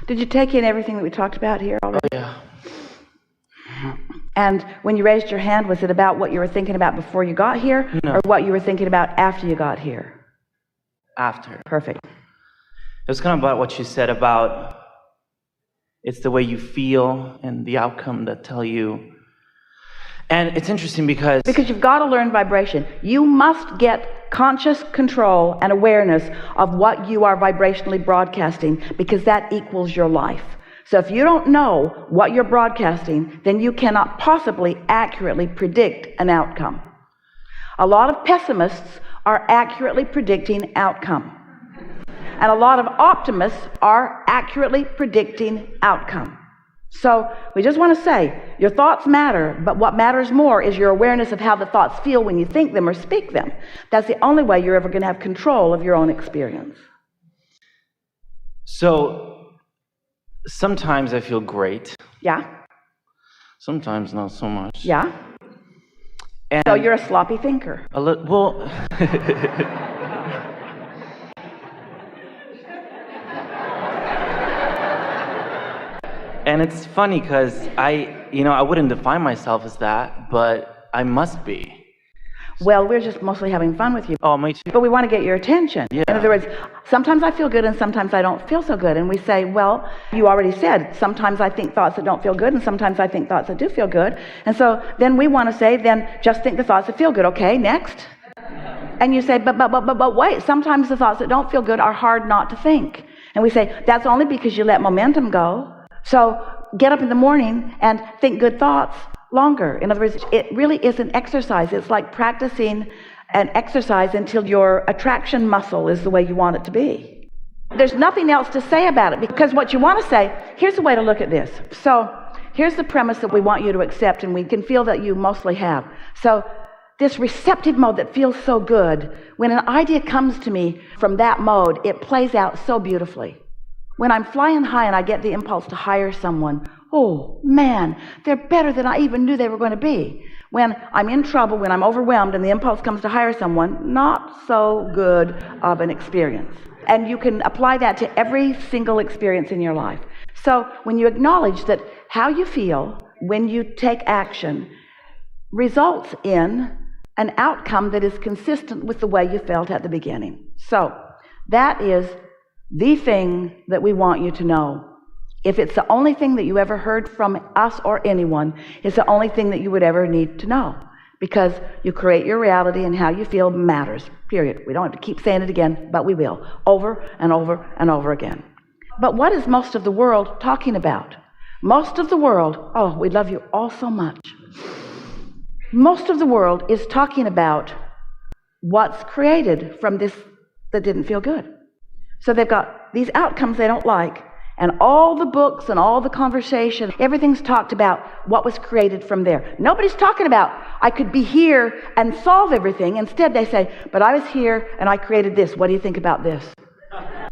Did you take in everything that we talked about here already? Oh, yeah. And when you raised your hand, was it about what you were thinking about before you got here? No. Or what you were thinking about after you got here? After. Perfect. It was kind of about what you said about it's the way you feel and the outcome that tell you. And it's interesting because you've got to learn vibration. You must get conscious control and awareness of what you are vibrationally broadcasting, because that equals your life. So if you don't know what you're broadcasting, then you cannot possibly accurately predict an outcome. A lot of pessimists are accurately predicting outcome. And a lot of optimists are accurately predicting outcome. So we just want to say, your thoughts matter, but what matters more is your awareness of how the thoughts feel when you think them or speak them. That's the only way you're ever going to have control of your own experience. So sometimes I feel great. Yeah. Sometimes not so much. Yeah. And so you're a sloppy thinker. Well, and it's funny because I wouldn't define myself as that, but I must be. Well, we're just mostly having fun with you. Oh, me too. But we want to get your attention. Yeah. In other words, sometimes I feel good and sometimes I don't feel so good. And we say, well, you already said, sometimes I think thoughts that don't feel good and sometimes I think thoughts that do feel good. And so then we want to say, then just think the thoughts that feel good. Okay, next. And you say, but wait, sometimes the thoughts that don't feel good are hard not to think. And we say, that's only because you let momentum go. So get up in the morning and think good thoughts longer. In other words, it really is an exercise. It's like practicing an exercise until your attraction muscle is the way you want it to be. There's nothing else to say about it, because what you want to say, here's the way to look at this. So here's the premise that we want you to accept, and we can feel that you mostly have. So this receptive mode that feels so good, when an idea comes to me from that mode, it plays out so beautifully. When I'm flying high and I get the impulse to hire someone, oh man, they're better than I even knew they were going to be. When I'm in trouble, when I'm overwhelmed and the impulse comes to hire someone, not so good of an experience. And you can apply that to every single experience in your life. So when you acknowledge that how you feel when you take action results in an outcome that is consistent with the way you felt at the beginning. So that is the thing that we want you to know. If it's the only thing that you ever heard from us or anyone, it's the only thing that you would ever need to know. Because you create your reality, and how you feel matters, period. We don't have to keep saying it again, but we will, over and over and over again. But what is most of the world talking about? Most of the world, oh, we love you all so much. Most of the world is talking about what's created from this that didn't feel good. So they've got these outcomes they don't like, and all the books and all the conversation, everything's talked about what was created from there. Nobody's talking about, I could be here and solve everything. Instead, they say, but I was here and I created this. What do you think about this?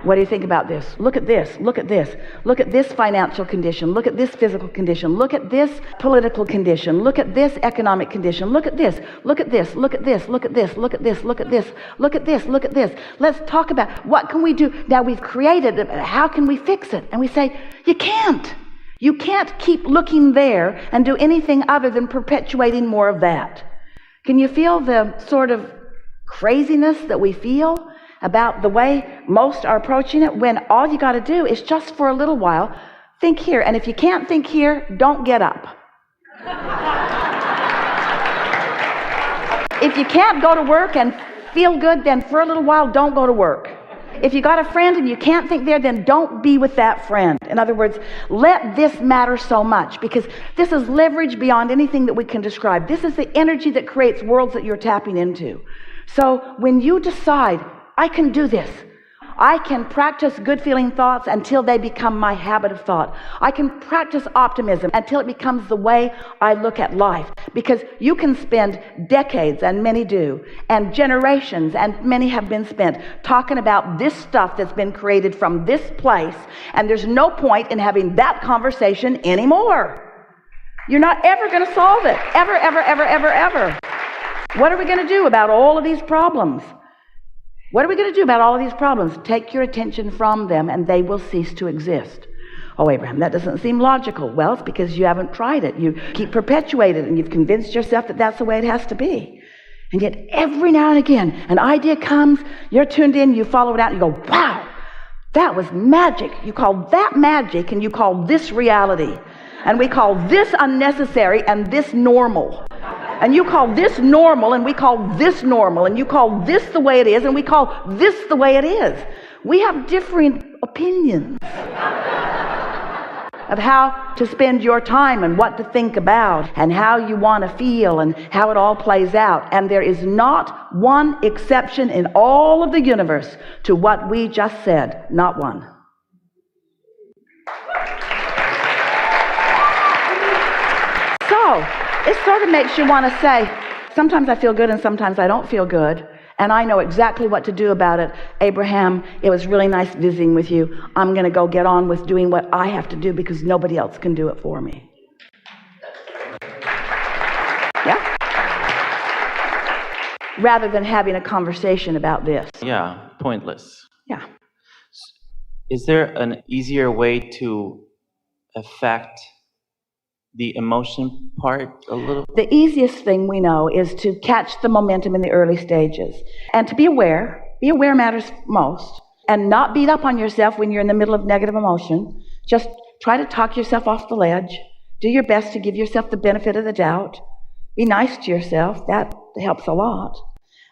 What do you think about this? Look at this. Look at this. Look at this financial condition. Look at this physical condition. Look at this political condition. Look at this economic condition. Look at this. Look at this. Look at this. Look at this. Look at this. Look at this. Look at this. Look at this. Let's talk about what can we do now we've created it. How can we fix it? And we say, you can't. You can't keep looking there and do anything other than perpetuating more of that. Can you feel the sort of craziness that we feel about the way most are approaching it, when all you got to do is just for a little while think here, and if you can't think here, don't get up. If you can't go to work and feel good, then for a little while don't go to work. If you got a friend and you can't think there, then don't be with that friend. In other words, let this matter so much, because this is leverage beyond anything that we can describe. This is the energy that creates worlds that you're tapping into. So when you decide, I can do this. I can practice good feeling thoughts until they become my habit of thought. I can practice optimism until it becomes the way I look at life. Because you can spend decades, and many do, and generations, and many have been spent, talking about this stuff that's been created from this place, and there's no point in having that conversation anymore. You're not ever going to solve it. Ever, ever, ever, ever, ever. What are we going to do about all of these problems? What are we going to do about all of these problems? Take your attention from them and they will cease to exist. Oh, Abraham, that doesn't seem logical. Well, it's because you haven't tried it. You keep perpetuating it, and you've convinced yourself that that's the way it has to be. And yet every now and again, an idea comes, you're tuned in, you follow it out, and you go, wow, that was magic. You call that magic, and you call this reality. And we call this unnecessary and this normal. And you call this normal, and we call this normal. And you call this the way it is, and we call this the way it is. We have differing opinions of how to spend your time and what to think about and how you want to feel and how it all plays out. And there is not one exception in all of the universe to what we just said. Not one. So it sort of makes you want to say, sometimes I feel good and sometimes I don't feel good. And I know exactly what to do about it. Abraham, it was really nice visiting with you. I'm going to go get on with doing what I have to do because nobody else can do it for me. Yeah? Rather than having a conversation about this. Yeah, pointless. Yeah. Is there an easier way to affect the emotion part a little? The easiest thing we know is to catch the momentum in the early stages and to be aware. Be aware matters most, and not beat up on yourself when you're in the middle of negative emotion. Just try to talk yourself off the ledge. Do your best to give yourself the benefit of the doubt. Be nice to yourself. That helps a lot.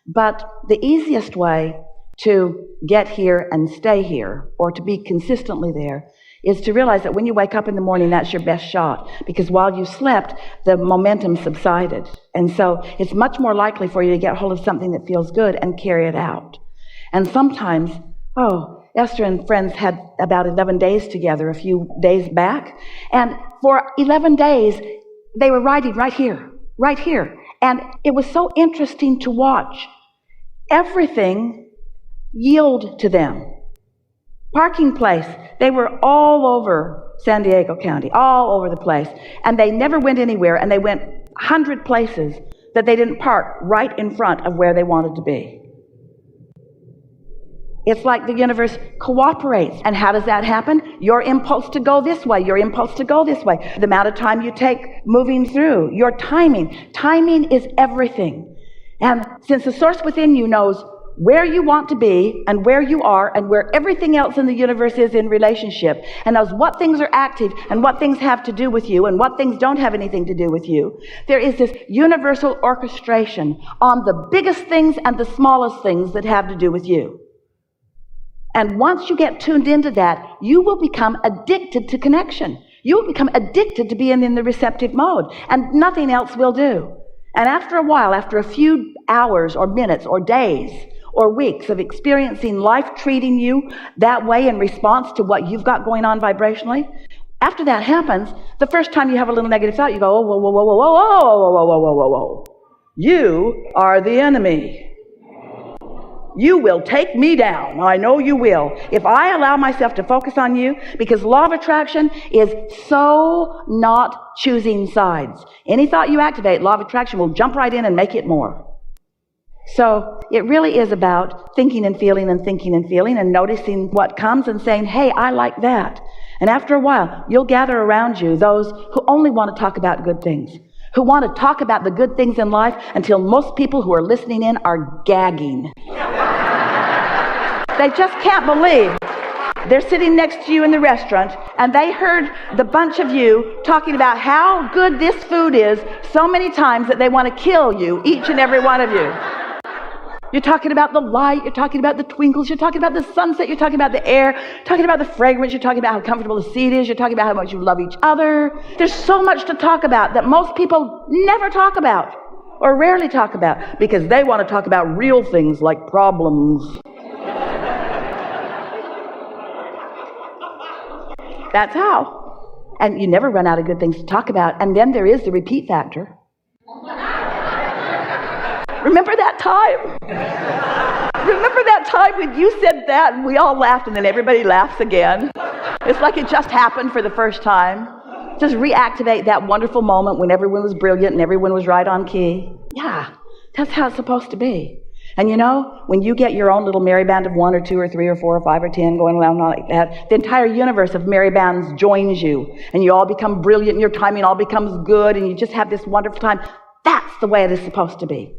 But the easiest way to get here and stay here, or to be consistently there, is to realize that when you wake up in the morning, that's your best shot. Because while you slept, the momentum subsided. And so it's much more likely for you to get hold of something that feels good and carry it out. And sometimes, Esther and friends had about 11 days together a few days back. And for 11 days, they were riding right here. And it was so interesting to watch. Everything yield to them. Parking place, they were all over San Diego County, all over the place. And they never went anywhere, and they went 100 places that they didn't park right in front of where they wanted to be. It's like the universe cooperates. And how does that happen? Your impulse to go this way, your impulse to go this way, the amount of time you take moving through, your timing. Timing is everything. And since the source within you knows where you want to be and where you are and where everything else in the universe is in relationship, and knows what things are active and what things have to do with you and what things don't have anything to do with you, there is this universal orchestration on the biggest things and the smallest things that have to do with you. And once you get tuned into that, you will become addicted to connection. You will become addicted to being in the receptive mode, and nothing else will do. And after a while, after a few hours or minutes or days or weeks of experiencing life treating you that way in response to what you've got going on vibrationally, after that happens, the first time you have a little negative thought, you go, oh, whoa, whoa, whoa, whoa, whoa, whoa, whoa, whoa, whoa, whoa, whoa. You are the enemy. You will take me down. I know you will. If I allow myself to focus on you, because law of attraction is so not choosing sides. Any thought you activate, law of attraction will jump right in and make it more. So it really is about thinking and feeling and thinking and feeling and noticing what comes and saying, hey, I like that. And after a while, you'll gather around you those who only want to talk about good things, who want to talk about the good things in life until most people who are listening in are gagging. They just can't believe they're sitting next to you in the restaurant and they heard the bunch of you talking about how good this food is so many times that they want to kill you, each and every one of you. You're talking about the light, you're talking about the twinkles, you're talking about the sunset, you're talking about the air, talking about the fragrance, you're talking about how comfortable the seat is, you're talking about how much you love each other. There's so much to talk about that most people never talk about or rarely talk about because they want to talk about real things like problems. That's how. And you never run out of good things to talk about. And then there is the repeat factor. Remember that time? Remember that time when you said that and we all laughed and then everybody laughs again? It's like it just happened for the first time. Just reactivate that wonderful moment when everyone was brilliant and everyone was right on key. Yeah, that's how it's supposed to be. And you know, when you get your own little merry band of 1 or 2 or 3 or 4 or 5 or 10 going around like that, the entire universe of merry bands joins you, and you all become brilliant, and your timing all becomes good, and you just have this wonderful time. That's the way it is supposed to be.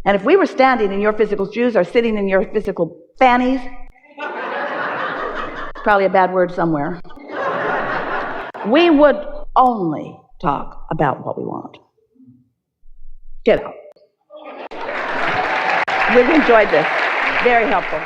And if we were standing in your physical shoes or sitting in your physical fannies, probably a bad word somewhere, we would only talk about what we want. Get out. We've enjoyed this. Very helpful.